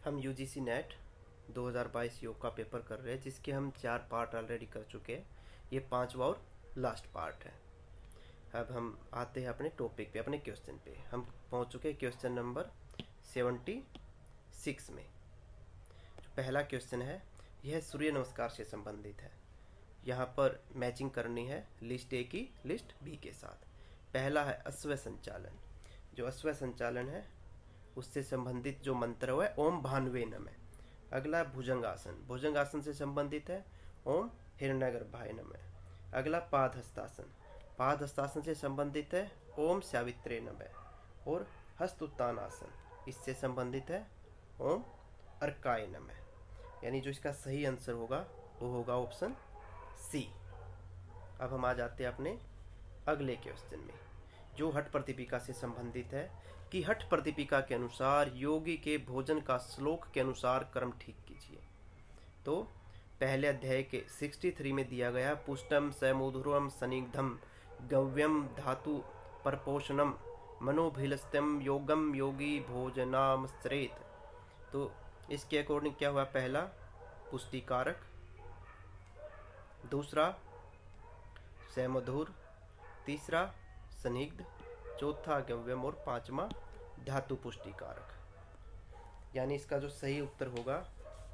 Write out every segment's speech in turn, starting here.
हम UGC net 2022 योग का पेपर कर रहे हैं, जिसके हम 4 पार्ट ऑलरेडी कर चुके हैं। ये 5वां और लास्ट पार्ट है। अब हम आते हैं अपने टॉपिक पे, अपने क्वेश्चन पे। हम पहुंच चुके हैं क्वेश्चन नंबर 76 में। जो पहला क्वेश्चन है यह सूर्य नमस्कार से संबंधित है। यहाँ पर मैचिंग करनी है लिस्ट ए की लिस्ट बी के साथ। पहला है अश्व संचालन। जो अश्व संचालन है उससे संबंधित जो मंत्र है ओम भानवे नमः। अगला भुजंगासन, भुजंगासन से संबंधित है ओम हिरण्यगर्भाय नमः। अगला पादहस्तासन, पादहस्तासन से संबंधित है ओम सावित्रे नमः। और हस्त आसन, इससे संबंधित है ओम अर्काय नमः। यानी जो इसका सही आंसर होगा वो होगा ऑप्शन सी। अब हम आ जाते हैं अपने अगले क्वेश्चन में, जो हठ प्रतिपिका से संबंधित है कि हठ प्रतिपिका के अनुसार योगी के भोजन का श्लोक के अनुसार क्रम ठीक कीजिए। तो पहले अध्याय के 63 में दिया गया पुष्टम समुधुरम सनिग्धम गव्यम धातु परपोषणम मनोभिलस्तम योगम योगी भोजनामश्रेत। तो इसके अकॉर्डिंग क्या हुआ? पहला पुष्टिकारक, दूसरा समुधुर, तीसरा सनिग्ध, चौथा गव्यम और पांचवा धातु पुष्टिकारक। यानी इसका जो सही उत्तर होगा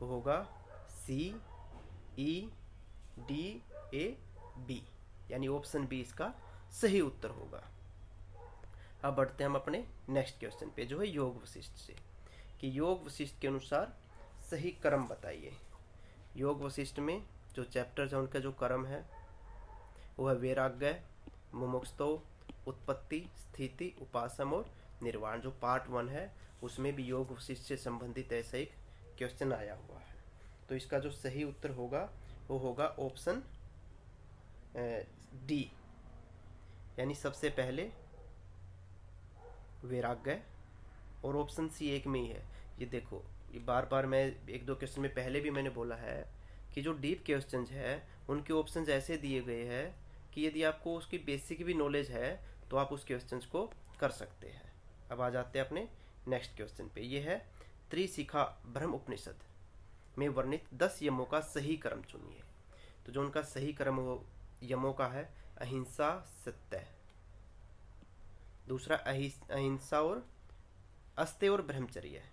वो होगा सी ई डी ए बी, यानी ऑप्शन बी इसका सही उत्तर होगा। अब बढ़ते हैं हम अपने नेक्स्ट क्वेश्चन पे, जो है योग वशिष्ठ से, कि योग वशिष्ठ के अनुसार सही क्रम बताइए। योग वशिष्ठ में जो चैप्टर्स है उनका जो क्रम है वो है वैराग्य, मुमुक्षुत्व, उत्पत्ति, स्थिति, उपासम और निर्वाण। जो पार्ट 1 है उसमें भी योग वशिष्ठ से संबंधित ऐसा एक क्वेश्चन आया हुआ है। तो इसका जो सही उत्तर होगा वो होगा ऑप्शन डी, यानी सबसे पहले वैराग्य, और ऑप्शन सी एक में ही है। ये देखो, ये बार बार मैं एक दो क्वेश्चन में पहले भी मैंने बोला है कि जो डीप क्वेश्चन है उनके ऑप्शन ऐसे दिए गए हैं कि यदि आपको उसकी बेसिक भी नॉलेज है तो आप उस क्वेश्चन को कर सकते हैं। अब आ जाते हैं अपने नेक्स्ट क्वेश्चन पे। ये है त्रिशिखा ब्रह्म उपनिषद में वर्णित 10 यमों का सही क्रम चुनिए। तो जो उनका सही क्रम यमों का है अहिंसा, सत्य, दूसरा अहिंसा और अस्त्य और ब्रह्मचर्य,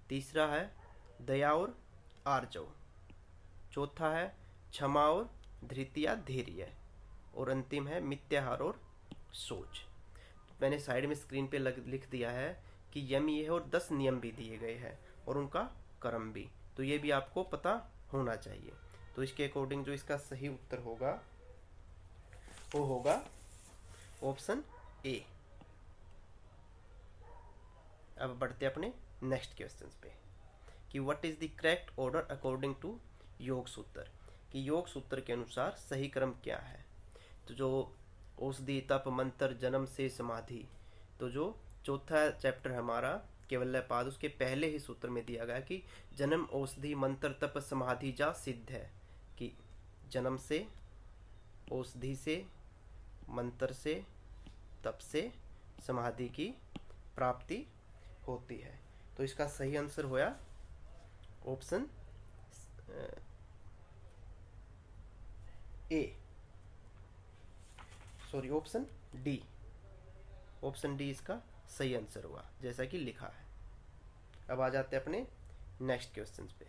तीसरा है दया और आर्जव, चौथा है क्षमा और धृतिया धैर्य, और अंतिम है मिथ्याहार और सोच। मैंने साइड में स्क्रीन पे लिख दिया है कि यम ये है और 10 नियम भी दिए गए हैं और उनका क्रम भी, तो ये भी आपको पता होना चाहिए। तो इसके अकॉर्डिंग जो इसका सही उत्तर होगा वो होगा ऑप्शन ए। अब बढ़ते अपने नेक्स्ट क्वेश्चन पे कि what is the correct order according to Yoga Sutra, कि योग सूत्र के अनुसार सही क्रम क्या है। तो जो औषधि, तप, मंत्र, जन्म से समाधि, तो जो चौथा चैप्टर हमारा केवल्यपाद, उसके पहले ही सूत्र में दिया गया कि जन्म, औषधि, मंत्र, तप, समाधि जा सिद्ध है, कि जन्म से, औषधि से, मंत्र से, तप से समाधि की प्राप्ति होती है। तो इसका सही आंसर होया option A, sorry option D. Option D इसका सही आंसर हुआ जैसा कि लिखा है। अब आ जाते हैं अपने नेक्स्ट क्वेश्चन पे।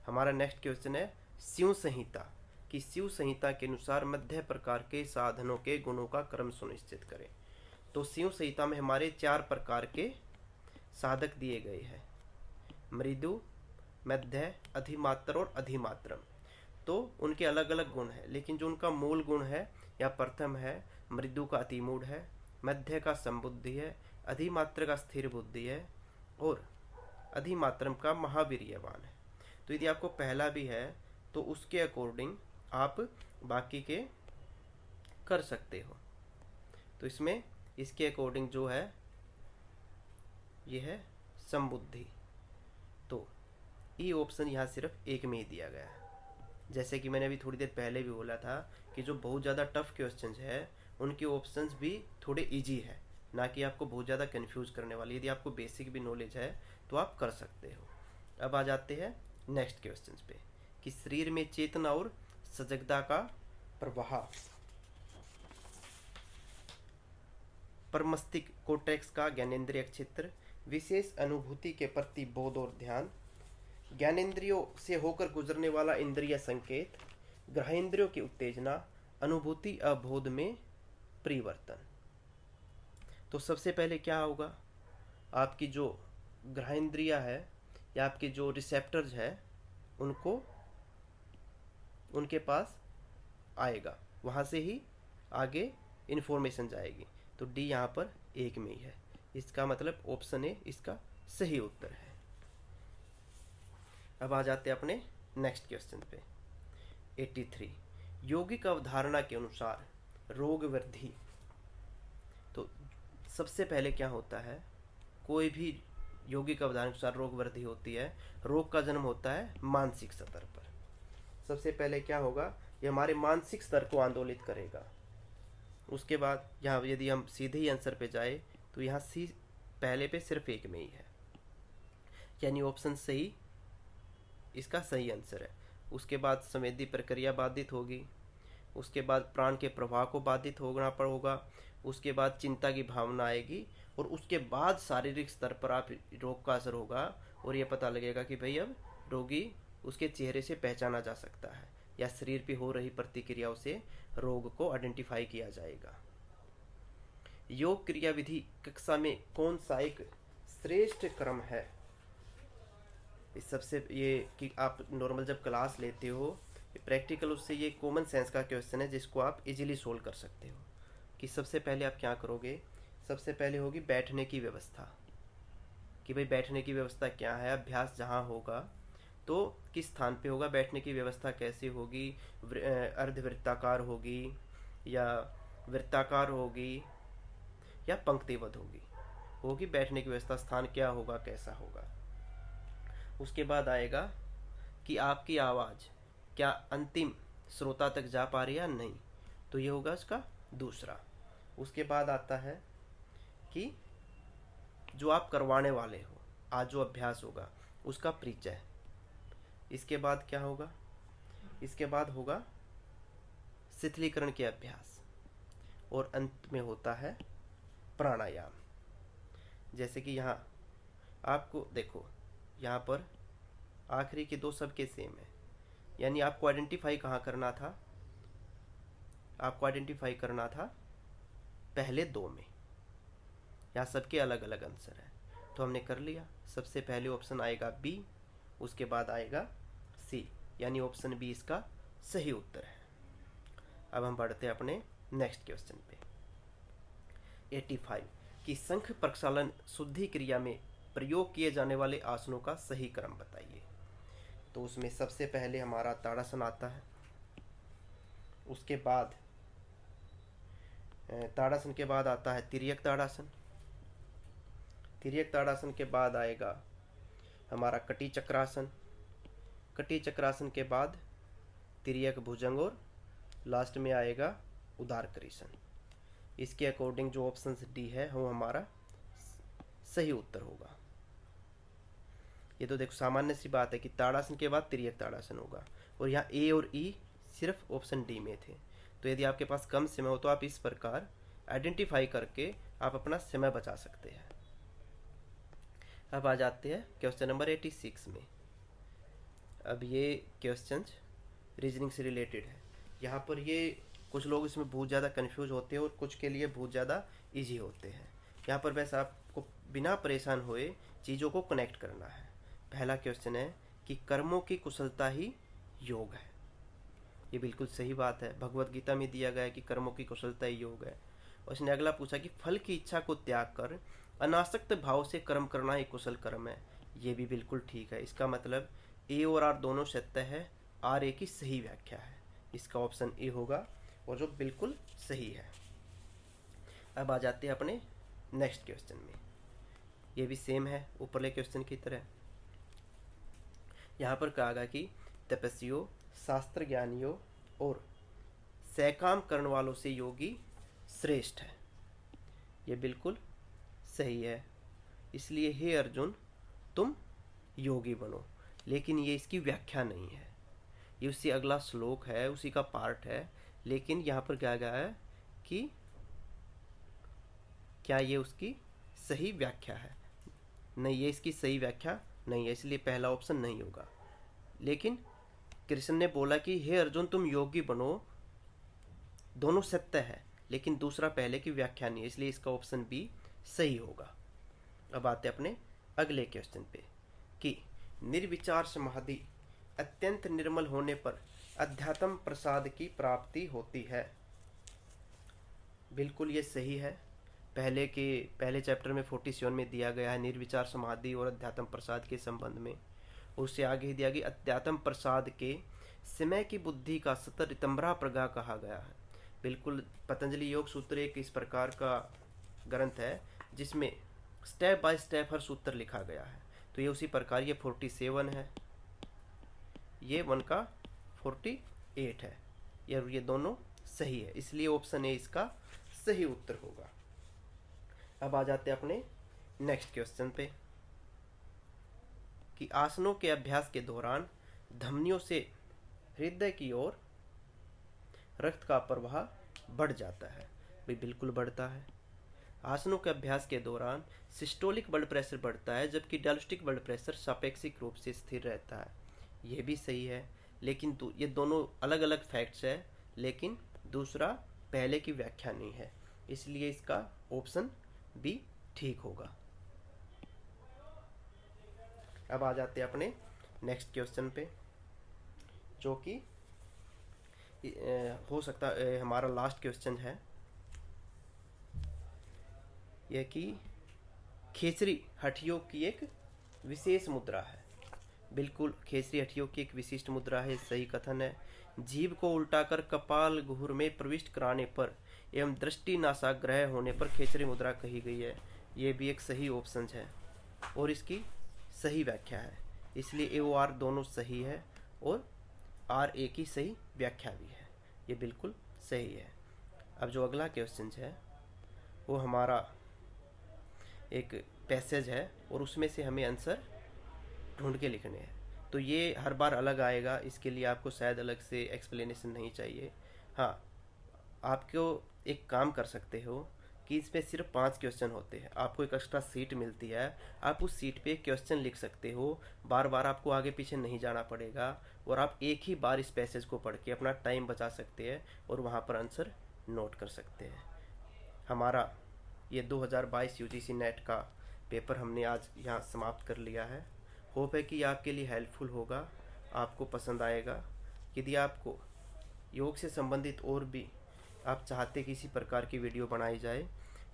हमारा नेक्स्ट क्वेश्चन है शिव संहिता, कि शिव संहिता के अनुसार मध्य प्रकार के साधनों के गुणों का क्रम सुनिश्चित करें। तो शिव संहिता में हमारे 4 प्रकार के साधक दिए गए हैं, मृदु, मध्य, अधिमात्र और अधिमात्रम। तो उनके अलग अलग गुण हैं, लेकिन जो उनका मूल गुण है या प्रथम है, मृदु का अतिमूढ़ है, मध्य का संबुद्धि है, अधिमात्र का स्थिर बुद्धि है और अधिमात्रम का महावीर्यवान है। तो यदि आपको पहला भी है तो उसके अकॉर्डिंग आप बाकी के कर सकते हो। तो इसमें इसके अकॉर्डिंग जो है ये है संबुद्धि। तो ई ऑप्शन यहाँ सिर्फ एक में ही दिया गया है। जैसे कि मैंने अभी थोड़ी देर पहले भी बोला था कि जो बहुत ज़्यादा टफ क्वेश्चंस है उनके ऑप्शंस भी थोड़े इजी है, ना कि आपको बहुत ज़्यादा कंफ्यूज करने वाली। यदि आपको बेसिक भी नॉलेज है तो आप कर सकते हो। अब आ जाते हैं नेक्स्ट क्वेश्चन पे कि शरीर में चेतना और सजगता का प्रवाह। परमस्तिक कोर्टेक्स का ज्ञानेंद्रिय क्षेत्र, विशेष अनुभूति के प्रति बोध और ध्यान, ज्ञानेंद्रियों से होकर गुजरने वाला इंद्रिय संकेत, ग्रहेंद्रियों की उत्तेजना, अनुभूति अबोध में परिवर्तन। तो सबसे पहले क्या होगा, आपकी जो ग्रहेंद्रिया है या आपके जो रिसेप्टर्स है उनको उनके पास आएगा, वहाँ से ही आगे इन्फॉर्मेशन जाएगी। तो डी यहाँ पर एक में ही है, इसका मतलब ऑप्शन ए इसका सही उत्तर है। अब आ जाते हैं अपने नेक्स्ट क्वेश्चन पे 83। यौगिक अवधारणा के अनुसार रोग वृद्धि। तो सबसे पहले क्या होता है, कोई भी यौगिक अवधारणा के अनुसार रोग वृद्धि होती है, रोग का जन्म होता है मानसिक स्तर पर। सबसे पहले क्या होगा, ये हमारे मानसिक स्तर को आंदोलित करेगा। उसके बाद यहाँ यदि हम सीधे ही आंसर पे जाए तो यहाँ सी पहले पे सिर्फ एक में ही है, यानी ऑप्शन सही इसका सही आंसर है। उसके बाद संवेदी प्रक्रिया बाधित होगी, उसके बाद प्राण के प्रवाह को बाधित होगा, उसके बाद चिंता की भावना आएगी, और उसके बाद शारीरिक स्तर पर आप रोग का असर होगा और ये पता लगेगा कि भाई अब रोगी उसके चेहरे से पहचाना जा सकता है या शरीर पे हो रही प्रतिक्रियाओं से रोग को आइडेंटिफाई किया जाएगा। योग क्रिया विधि कक्षा में कौन सा एक श्रेष्ठ क्रम है? इस सबसे ये कि आप नॉर्मल जब क्लास लेते हो प्रैक्टिकल, उससे ये कॉमन सेंस का क्वेश्चन है जिसको आप इजीली सोल्व कर सकते हो। कि सबसे पहले आप क्या करोगे, सबसे पहले होगी बैठने की व्यवस्था, कि भाई बैठने की व्यवस्था क्या है। अभ्यास जहाँ होगा तो किस स्थान पे होगा, बैठने की व्यवस्था कैसी होगी, अर्धवृत्ताकार होगी या वृत्ताकार होगी या पंक्तिबद्ध होगी बैठने की व्यवस्था, स्थान क्या होगा, कैसा होगा। उसके बाद आएगा कि आपकी आवाज़ क्या अंतिम श्रोता तक जा पा रही है या नहीं, तो ये होगा इसका दूसरा। उसके बाद आता है कि जो आप करवाने वाले हो, आज जो अभ्यास होगा उसका परिचय। इसके बाद क्या होगा, इसके बाद होगा शिथिलीकरण के अभ्यास, और अंत में होता है प्राणायाम। जैसे कि यहाँ आपको देखो, यहाँ पर आखिरी के दो सबके सेम है, यानी आपको आइडेंटिफाई कहाँ करना था, आपको आइडेंटिफाई करना था पहले दो में, यहाँ सबके अलग अलग आंसर है। तो हमने कर लिया। सबसे पहले ऑप्शन आएगा बी, उसके बाद आएगा सी, यानी ऑप्शन बी इसका सही उत्तर है। अब हम बढ़ते हैं अपने नेक्स्ट क्वेश्चन पे 85 कि शंख प्रक्षालन शुद्धि क्रिया में प्रयोग किए जाने वाले आसनों का सही क्रम बताइए। तो उसमें सबसे पहले हमारा ताड़ासन आता है, उसके बाद ताड़ासन के बाद आता है तिर्यक ताड़ासन, तिर्यक ताड़ासन के बाद आएगा हमारा कटी चक्रासन, कटी चक्रासन के बाद तिर्यक भुजंग, और लास्ट में आएगा उदार करीसन। इसके अकॉर्डिंग जो ऑप्शन डी है वो हमारा सही उत्तर होगा। ये तो देखो सामान्य सी बात है कि ताड़ासन के बाद तिर्यक ताड़ासन होगा, और यहाँ ए और ई सिर्फ ऑप्शन डी में थे। तो यदि आपके पास कम समय हो तो आप इस प्रकार आइडेंटिफाई करके आप अपना समय बचा सकते हैं। अब आ जाते हैं क्वेश्चन नंबर 86 में। अब ये क्वेश्चन रीजनिंग से रिलेटेड है। यहाँ पर ये कुछ लोग इसमें बहुत ज़्यादा कंफ्यूज होते हैं और कुछ के लिए बहुत ज़्यादा इजी होते हैं। यहाँ पर वैसे आपको बिना परेशान हुए चीज़ों को कनेक्ट करना है। पहला क्वेश्चन है कि कर्मों की कुशलता ही योग है। ये बिल्कुल सही बात है, भगवत गीता में दिया गया है कि कर्मों की कुशलता ही योग है। और इसने अगला पूछा कि फल की इच्छा को त्याग कर अनासक्त भाव से कर्म करना ही कुशल कर्म है। ये भी बिल्कुल ठीक है। इसका मतलब ए और आर दोनों सत्य है, आर ए की सही व्याख्या है। इसका ऑप्शन ए होगा और जो बिल्कुल सही है। अब आ जाते हैं अपने नेक्स्ट क्वेश्चन में। ये भी सेम है ऊपरले क्वेश्चन की तरह। यहाँ पर कहा गया कि तपस्वियों, शास्त्र ज्ञानियों और सैकाम करने वालों से योगी श्रेष्ठ है। ये बिल्कुल सही है। इसलिए हे अर्जुन, तुम योगी बनो, लेकिन ये इसकी व्याख्या नहीं है। ये उससे अगला श्लोक है, उसी का पार्ट है, लेकिन यहाँ पर क्या गया है कि क्या ये उसकी सही व्याख्या है? नहीं, ये इसकी सही व्याख्या नहीं है, इसलिए पहला ऑप्शन नहीं होगा। लेकिन कृष्ण ने बोला कि हे अर्जुन तुम योगी बनो, दोनों सत्य है, लेकिन दूसरा पहले की व्याख्या नहीं है, इसलिए इसका ऑप्शन बी सही होगा। अब आते अपने अगले क्वेश्चन पे कि निर्विचार समाधि अत्यंत निर्मल होने पर अध्यात्म प्रसाद की प्राप्ति होती है। बिल्कुल ये सही है। पहले चैप्टर में 47 में दिया गया है निर्विचार समाधि और अध्यात्म प्रसाद के संबंध में। उससे आगे दिया गया अध्यात्म प्रसाद के समय की बुद्धि का सतरितंबरा प्रगा कहा गया है। बिल्कुल, पतंजलि योग सूत्र एक इस प्रकार का ग्रंथ है जिसमें स्टेप बाय स्टेप हर सूत्र लिखा गया है। तो ये उसी प्रकार ये 47 है, ये 1 का 48 है, ये दोनों सही है, इसलिए ऑप्शन ए इसका सही उत्तर होगा। अब आ जाते हैं अपने नेक्स्ट क्वेश्चन पे कि आसनों के अभ्यास के दौरान धमनियों से हृदय की ओर रक्त का प्रवाह बढ़ जाता है। भाई बिल्कुल बढ़ता है। आसनों के अभ्यास के दौरान सिस्टोलिक ब्लड प्रेशर बढ़ता है, जबकि डायस्टोलिक ब्लड प्रेशर सापेक्षिक रूप से स्थिर रहता है। ये भी सही है, लेकिन ये दोनों अलग अलग फैक्ट्स है, लेकिन दूसरा पहले की व्याख्या नहीं है, इसलिए इसका ऑप्शन बी ठीक होगा। अब आ जाते हैं अपने नेक्स्ट क्वेश्चन पे, जो कि हो सकता है हमारा लास्ट क्वेश्चन है। यह कि खेचरी हठियों की एक विशेष मुद्रा है। बिल्कुल, खेचरी हठियों की एक विशिष्ट मुद्रा है, सही कथन है। जीभ को उल्टाकर कपाल गुहर में प्रविष्ट कराने पर एवं दृष्टि नासाग्रह होने पर खेचरी मुद्रा कही गई है। ये भी एक सही ऑप्शन है और इसकी सही व्याख्या है, इसलिए ए ओ आर दोनों सही है और आर ए की सही व्याख्या भी है। ये बिल्कुल सही है। अब जो अगला क्वेश्चन है वो हमारा एक पैसेज है और उसमें से हमें आंसर ढूंढ के लिखने हैं। तो ये हर बार अलग आएगा, इसके लिए आपको शायद अलग से एक्सप्लेनेशन नहीं चाहिए। हाँ, आपको एक काम कर सकते हो कि इसमें सिर्फ 5 क्वेश्चन होते हैं, आपको एक एक्स्ट्रा सीट मिलती है, आप उस सीट पे एक क्वेश्चन लिख सकते हो। बार बार आपको आगे पीछे नहीं जाना पड़ेगा और आप एक ही बार इस पैसेज को पढ़ के अपना टाइम बचा सकते हैं और वहाँ पर आंसर नोट कर सकते हैं। हमारा ये 2022 यूजीसी नेट का पेपर हमने आज यहाँ समाप्त कर लिया है। होप है कि आपके लिए हेल्पफुल होगा, आपको पसंद आएगा। यदि आपको योग से संबंधित और भी आप चाहते किसी प्रकार की वीडियो बनाई जाए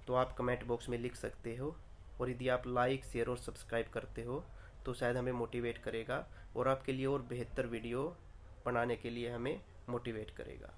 तो आप कमेंट बॉक्स में लिख सकते हो, और यदि आप लाइक शेयर और सब्सक्राइब करते हो तो शायद हमें मोटिवेट करेगा और आपके लिए और बेहतर वीडियो बनाने के लिए हमें मोटिवेट करेगा।